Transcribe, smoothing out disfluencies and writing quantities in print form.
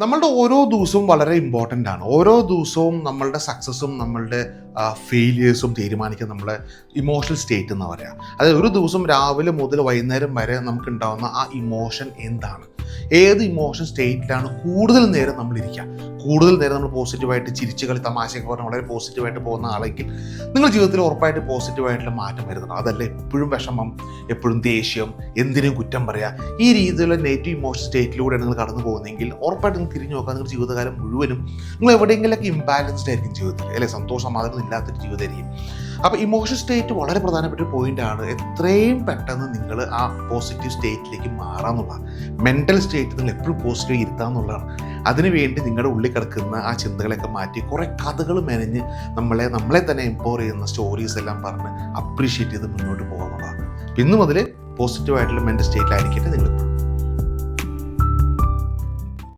നമ്മളുടെ ഓരോ ദിവസവും വളരെ ഇമ്പോർട്ടൻ്റ് ആണ്. ഓരോ ദിവസവും നമ്മളുടെ സക്സസ്സും നമ്മളുടെ ഫെയിലിയേഴ്സും തീരുമാനിക്കുന്ന നമ്മുടെ ഇമോഷണൽ സ്റ്റേറ്റ് എന്ന് പറയാം. അതായത് ഒരു ദിവസം രാവിലെ മുതൽ വൈകുന്നേരം വരെ നമുക്കുണ്ടാകുന്ന ആ ഇമോഷൻ എന്താണ്, ഏത് ഇമോഷൻ സ്റ്റേറ്റിലാണ് കൂടുതൽ നേരം നമ്മളിരിക്കുക. കൂടുതൽ നേരം നമ്മൾ പോസിറ്റീവായിട്ട് ചിരിച്ച് കളി തമാശയൊക്കെ പറഞ്ഞാൽ വളരെ പോസിറ്റീവായിട്ട് പോകുന്ന ആളെങ്കിൽ നിങ്ങളുടെ ജീവിതത്തിൽ ഉറപ്പായിട്ട് പോസിറ്റീവായിട്ടുള്ള മാറ്റം വരുന്നുണ്ട്. അതല്ല എപ്പോഴും വിഷമം, എപ്പോഴും ദേഷ്യം, എന്തിനും കുറ്റം പറയുക, ഈ രീതിയിലുള്ള നെഗറ്റീവ് ഇമോഷൻ സ്റ്റേറ്റിലൂടെ നിങ്ങൾ കടന്നു പോകുന്നെങ്കിൽ ഉറപ്പായിട്ട് നിങ്ങൾ തിരിഞ്ഞു നോക്കുക, നിങ്ങളുടെ ജീവിതകാലം മുഴുവനും നിങ്ങൾ എവിടെയെങ്കിലൊക്കെ ഇംബാലൻസ്ഡ് ആയിരിക്കും ജീവിതത്തിൽ, അല്ലെ? സന്തോഷം സമാധാനം ഇല്ലാത്തൊരു ജീവിതമായിരിക്കും. അപ്പോൾ ഇമോഷൻ സ്റ്റേറ്റ് വളരെ പ്രധാനപ്പെട്ട ഒരു പോയിൻ്റാണ്. എത്രയും പെട്ടെന്ന് നിങ്ങൾ ആ പോസിറ്റീവ് സ്റ്റേറ്റിലേക്ക് മാറാമെന്നുള്ളതാണ്. മെൻ്റൽ സ്റ്റേറ്റ് നിങ്ങൾ എപ്പോഴും പോസിറ്റീവ് ഇരുത്തുക എന്നുള്ളതാണ്. അതിനുവേണ്ടി നിങ്ങളുടെ ഉള്ളിൽ കിടക്കുന്ന ആ ചിന്തകളൊക്കെ മാറ്റി കുറേ കഥകൾ മെനഞ്ഞ് നമ്മളെ തന്നെ എംപവർ ചെയ്യുന്ന സ്റ്റോറീസ് എല്ലാം പറഞ്ഞ് അപ്രീഷിയേറ്റ് ചെയ്ത് മുന്നോട്ട് പോകുക എന്നുള്ളതാണ്. ഇന്ന് മുതൽ പോസിറ്റീവായിട്ടുള്ള മെൻ്റൽ സ്റ്റേറ്റിലായിരിക്കട്ടെ നിങ്ങൾ.